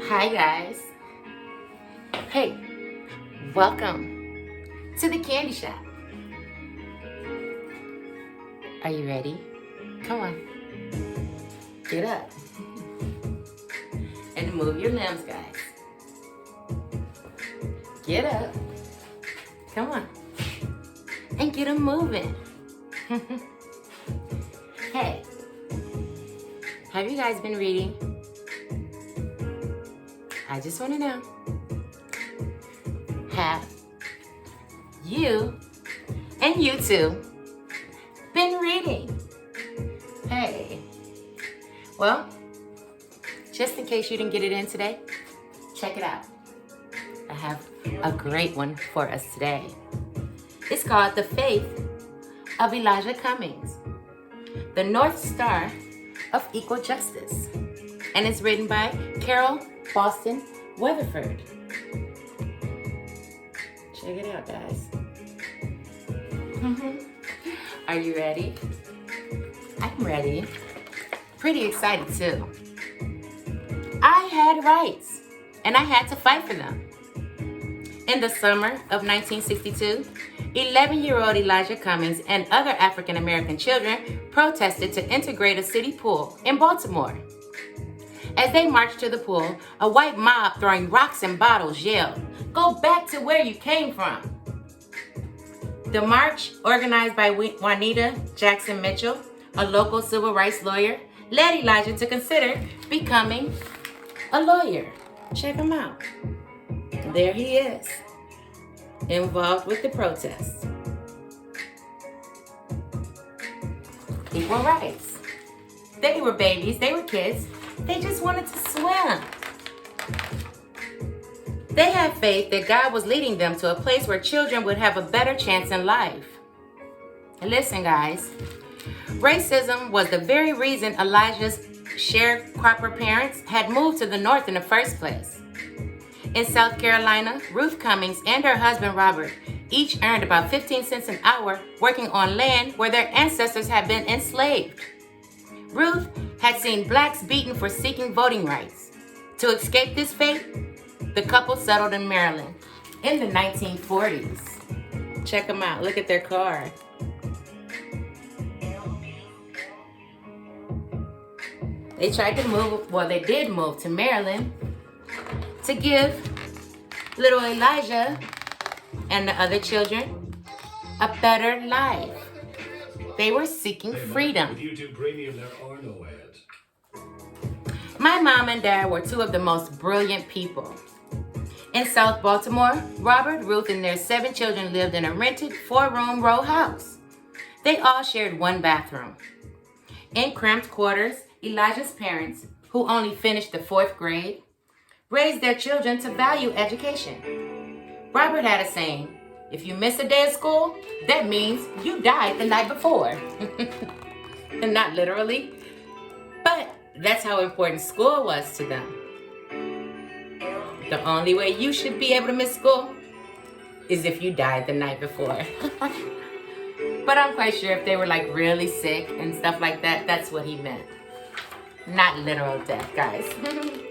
Hi guys. Hey, welcome to the candy shop. Are you ready? Come on. Get up. And move your limbs, guys. Get up. Come on. And get them moving. Hey, have you guys been reading? I just want to know, have you and you too been reading? Hey, well, just in case you didn't get it in today, check it out. I have a great one for us today. It's called The Faith of Elijah Cummings, the North Star of Equal Justice, and it's written by Carol Boston Weatherford. Check it out, guys. Are you ready? I'm ready. Pretty excited too. I had rights, and I had to fight for them. In the summer of 1962, 11-year-old Elijah Cummings and other African American children protested to integrate a city pool in Baltimore. As they marched to the pool, a white mob throwing rocks and bottles yelled, "Go back to where you came from." The march, organized by Juanita Jackson Mitchell, a local civil rights lawyer, led Elijah to consider becoming a lawyer. Check him out. There he is, involved with the protests. Equal rights. They were babies, they were kids. They just wanted to swim. They had faith that God was leading them to a place where children would have a better chance in life. And listen, guys, racism was the very reason Elijah's sharecropper parents had moved to the North in the first place. In South Carolina, Ruth Cummings and her husband Robert each earned about 15 cents an hour working on land where their ancestors had been enslaved. Ruth had seen blacks beaten for seeking voting rights. To escape this fate, the couple settled in Maryland in the 1940s. Check them out. Look at their car. They tried to move, well, they did move to Maryland to give little Elijah and the other children a better life. They were seeking freedom. My mom and dad were two of the most brilliant people. In South Baltimore, Robert, Ruth, and their 7 children lived in a rented 4-room row house. They all shared one bathroom. In cramped quarters, Elijah's parents, who only finished the 4th grade, raised their children to value education. Robert had a saying, "If you miss a day of school, that means you died the night before." And not literally, but that's how important school was to them. The only way you should be able to miss school is if you died the night before. But I'm quite sure if they were like really sick and stuff like that, that's what he meant. Not literal death, guys.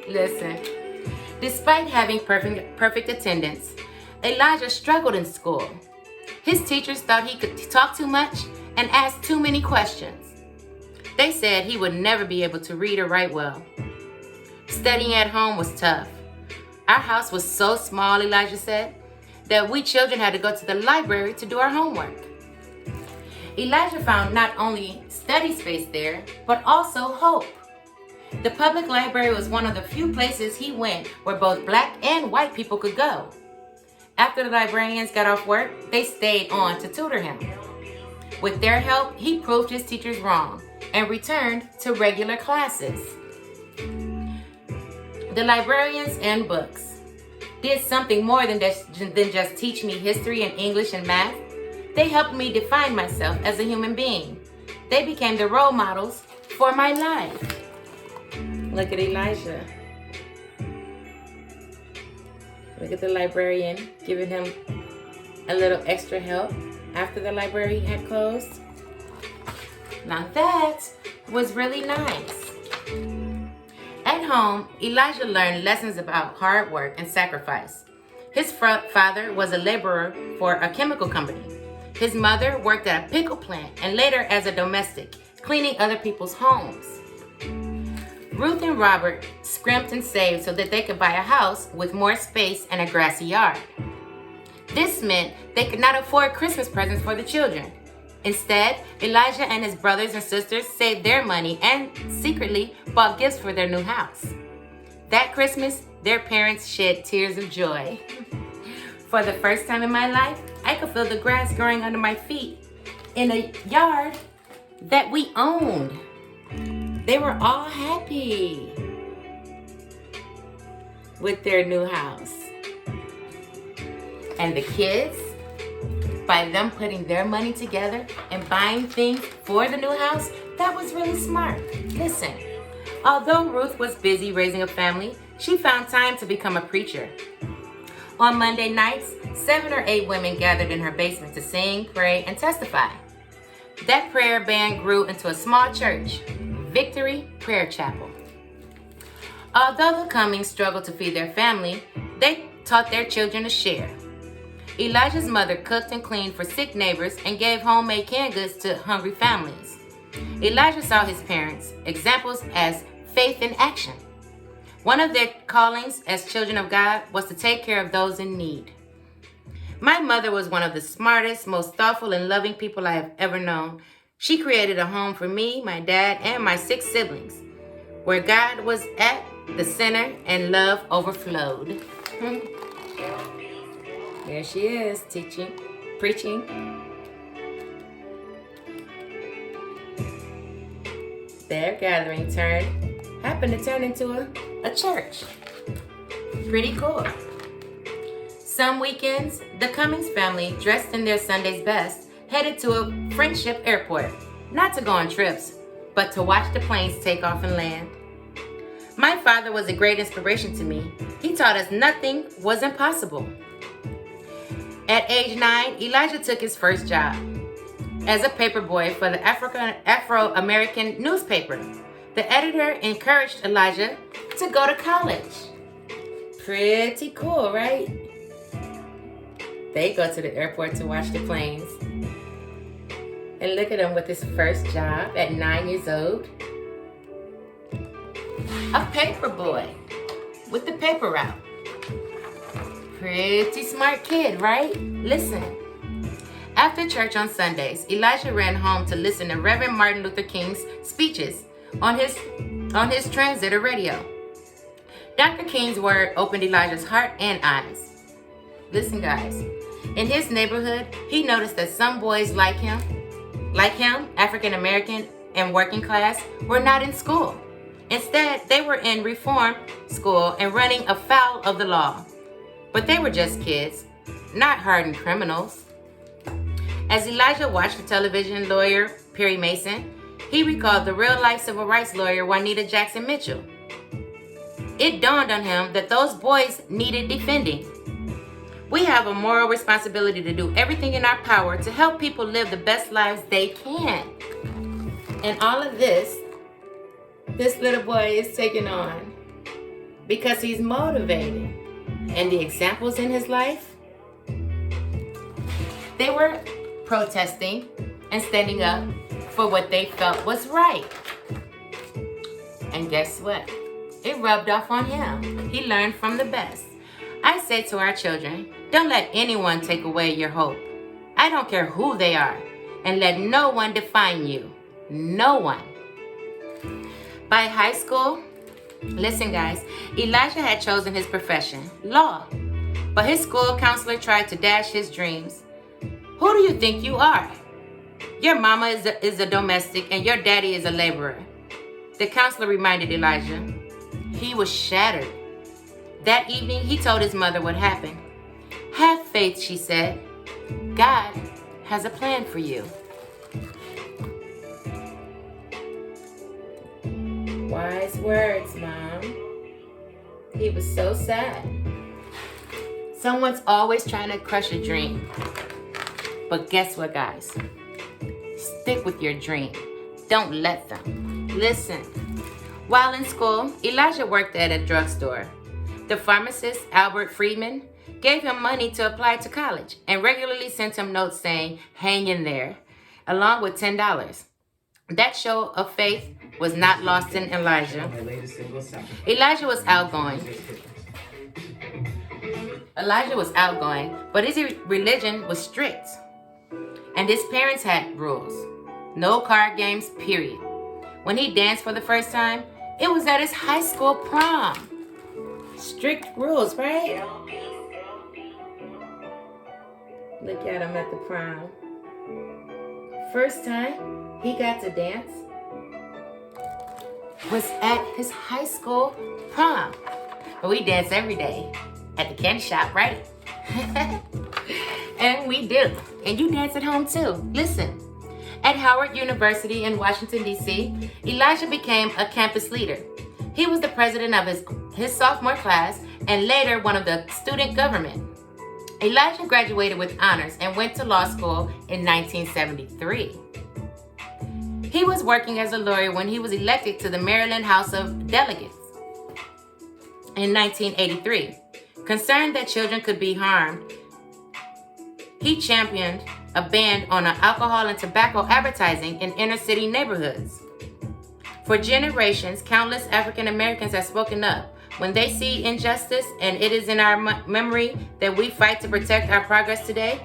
Listen, despite having perfect attendance, Elijah struggled in school. His teachers thought he could talk too much and ask too many questions. They said he would never be able to read or write well. Studying at home was tough. Our house was so small, Elijah said, that we children had to go to the library to do our homework. Elijah found not only study space there, but also hope. The public library was one of the few places he went where both black and white people could go. After the librarians got off work, they stayed on to tutor him. With their help, he proved his teachers wrong and returned to regular classes. The librarians and books did something more than just teach me history and English and math. They helped me define myself as a human being. They became the role models for my life. Look at Elijah. Look at the librarian giving him a little extra help after the library had closed. Now that was really nice. At home, Elijah learned lessons about hard work and sacrifice. His father was a laborer for a chemical company. His mother worked at a pickle plant and later as a domestic, cleaning other people's homes. Ruth and Robert scrimped and saved so that they could buy a house with more space and a grassy yard. This meant they could not afford Christmas presents for the children. Instead, Elijah and his brothers and sisters saved their money and secretly bought gifts for their new house. That Christmas, their parents shed tears of joy. For the first time in my life, I could feel the grass growing under my feet in a yard that we owned. They were all happy with their new house. And the kids, by them putting their money together and buying things for the new house, that was really smart. Listen, although Ruth was busy raising a family, she found time to become a preacher. On Monday nights, 7 or 8 women gathered in her basement to sing, pray, and testify. That prayer band grew into a small church, Victory Prayer Chapel. Although the Cummings struggled to feed their family, they taught their children to share. Elijah's mother cooked and cleaned for sick neighbors and gave homemade canned goods to hungry families. Elijah saw his parents, examples as faith in action. One of their callings as children of God was to take care of those in need. My mother was one of the smartest, most thoughtful, and loving people I have ever known. She created a home for me, my dad, and my 6 siblings, where God was at the center and love overflowed. There she is, teaching, preaching. Their gathering happened to turn into a church. Pretty cool. Some weekends, the Cummings family, dressed in their Sunday's best, headed to a Friendship airport, not to go on trips, but to watch the planes take off and land. My father was a great inspiration to me. He taught us nothing was impossible. At age 9, Elijah took his first job as a paperboy for the Afro-American newspaper. The editor encouraged Elijah to go to college. Pretty cool, right? They go to the airport to watch the planes. And look at him with his first job at 9 years old. A paperboy with the paper route. Pretty smart kid, right? Listen. After church on Sundays, Elijah ran home to listen to Reverend Martin Luther King's speeches on his transitor radio. Dr. King's word opened Elijah's heart and eyes. Listen, guys. In his neighborhood, he noticed that some boys like him, African American and working class, were not in school. Instead, they were in reform school and running afoul of the law. But they were just kids, not hardened criminals. As Elijah watched the television lawyer Perry Mason, he recalled the real-life civil rights lawyer Juanita Jackson Mitchell. It dawned on him that those boys needed defending. We have a moral responsibility to do everything in our power to help people live the best lives they can. And all of this little boy is taking on because he's motivated. And the examples in his life, they were protesting and standing up for what they felt was right. And guess what? It rubbed off on him. He learned from the best. I say to our children, don't let anyone take away your hope. I don't care who they are. And let no one define you. No one. By high school, listen guys, Elijah had chosen his profession, law. But his school counselor tried to dash his dreams. Who do you think you are? Your mama is a domestic and your daddy is a laborer. The counselor reminded Elijah. He was shattered. That evening, he told his mother what happened. Have faith, she said. God has a plan for you. Wise words, Mom. He was so sad. Someone's always trying to crush a dream. But guess what, guys? Stick with your dream. Don't let them. Listen. While in school, Elijah worked at a drugstore. The pharmacist, Albert Friedman, gave him money to apply to college and regularly sent him notes saying, "Hang in there," along with $10. That show of faith was not lost in Elijah. Elijah was outgoing. But his religion was strict. And his parents had rules. No card games, period. When he danced for the first time, it was at his high school prom. Strict rules, right? Look at him at the prom. First time he got to dance was at his high school prom. But we dance every day at the candy shop, right? And we do. And you dance at home too. Listen. At Howard University in Washington, D.C., Elijah became a campus leader. He was the president of his sophomore class and later one of the student government. Elijah graduated with honors and went to law school in 1973. He was working as a lawyer when he was elected to the Maryland House of Delegates in 1983. Concerned that children could be harmed, he championed a ban on alcohol and tobacco advertising in inner city neighborhoods. For generations, countless African Americans have spoken up when they see injustice, and it is in our memory that we fight to protect our progress today,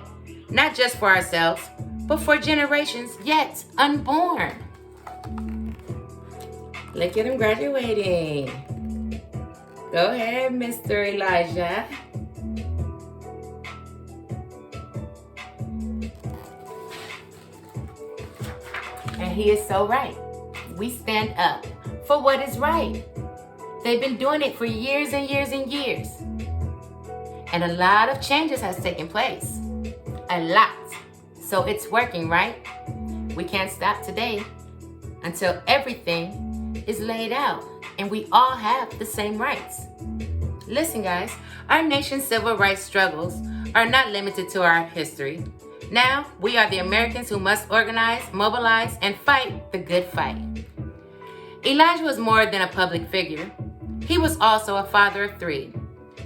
not just for ourselves, but for generations yet unborn. Look at him graduating. Go ahead, Mr. Elijah. And he is so right. We stand up for what is right. They've been doing it for years and years and years. And a lot of changes has taken place. A lot. So it's working, right? We can't stop today until everything is laid out and we all have the same rights. Listen, guys, our nation's civil rights struggles are not limited to our history. Now, we are the Americans who must organize, mobilize, and fight the good fight. Elijah was more than a public figure. He was also a father of three.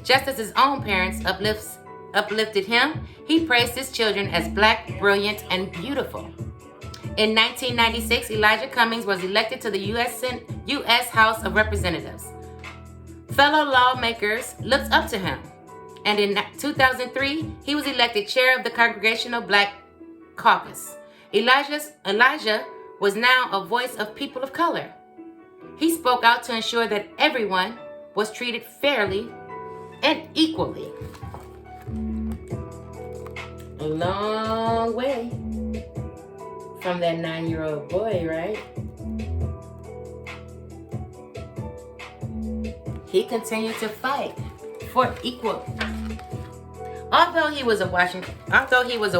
Just as his own parents uplifted him, he praised his children as black, brilliant, and beautiful. In 1996, Elijah Cummings was elected to the U.S. House of Representatives. Fellow lawmakers looked up to him. And in 2003, he was elected chair of the Congressional Black Caucus. Elijah was now a voice of people of color. He spoke out to ensure that everyone was treated fairly and equally. A long way from that 9-year-old boy, right? He continued to fight for equal. Although he was a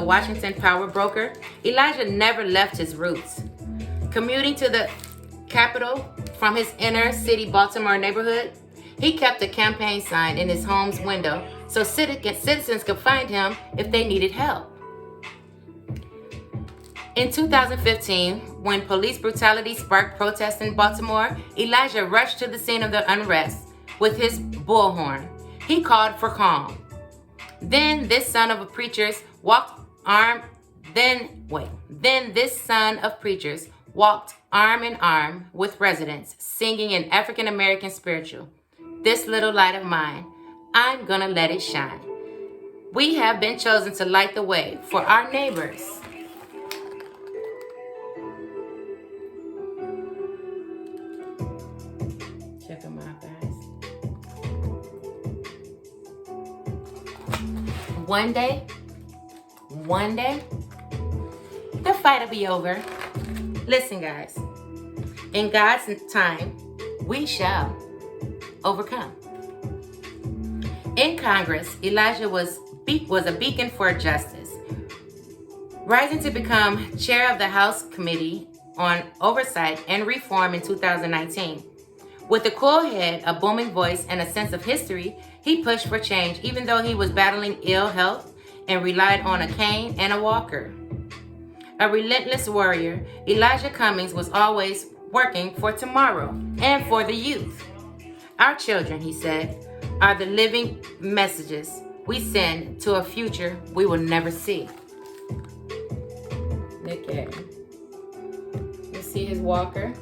Washington power broker, Elijah never left his roots. Commuting to the Capitol from his inner city Baltimore neighborhood, he kept a campaign sign in his home's window so citizens could find him if they needed help. In 2015, when police brutality sparked protests in Baltimore, Elijah rushed to the scene of the unrest with his bullhorn. He called for calm. Then this son of preachers walked arm in arm with residents, singing an African American spiritual. This little light of mine, I'm gonna let it shine. We have been chosen to light the way for our neighbors. Check them out, guys. One day, the fight will be over. Listen, guys, in God's time, we shall overcome. In Congress, Elijah was a beacon for justice, rising to become chair of the House Committee on Oversight and Reform in 2019. With a cool head, a booming voice, and a sense of history, he pushed for change even though he was battling ill health and relied on a cane and a walker. A relentless warrior, Elijah Cummings was always working for tomorrow and for the youth. Our children, he said, are the living messages we send to a future we will never see. Look at him. You see his walker?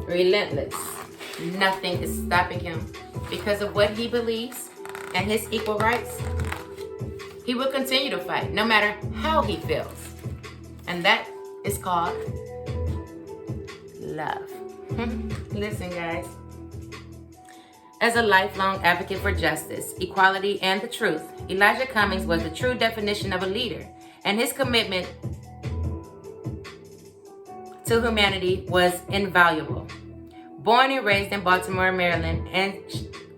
Relentless. Nothing is stopping him because of what he believes and his equal rights. He will continue to fight no matter how he feels. And that is called love. Listen, guys. As a lifelong advocate for justice, equality, and the truth, Elijah Cummings was the true definition of a leader, and his commitment to humanity was invaluable. Born and raised in Baltimore, Maryland, and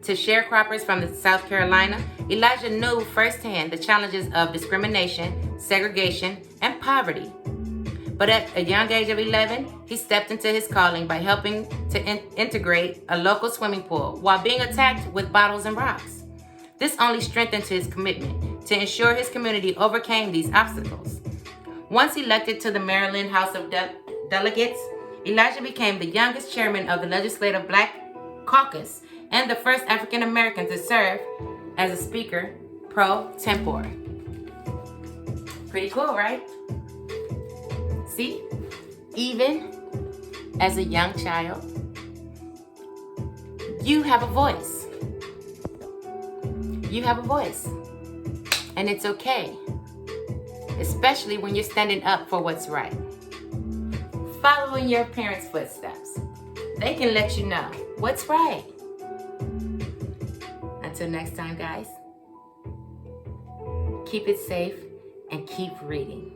to sharecroppers from South Carolina, Elijah knew firsthand the challenges of discrimination, segregation, and poverty. But at a young age of 11, he stepped into his calling by helping to integrate a local swimming pool while being attacked with bottles and rocks. This only strengthened his commitment to ensure his community overcame these obstacles. Once elected to the Maryland House of Delegates, Elijah became the youngest chairman of the Legislative Black Caucus and the first African American to serve as a speaker pro tempore. Pretty cool, right? See, even as a young child, you have a voice. You have a voice. And it's okay, especially when you're standing up for what's right. Follow in your parents' footsteps. They can let you know what's right. Until next time, guys, keep it safe and keep reading.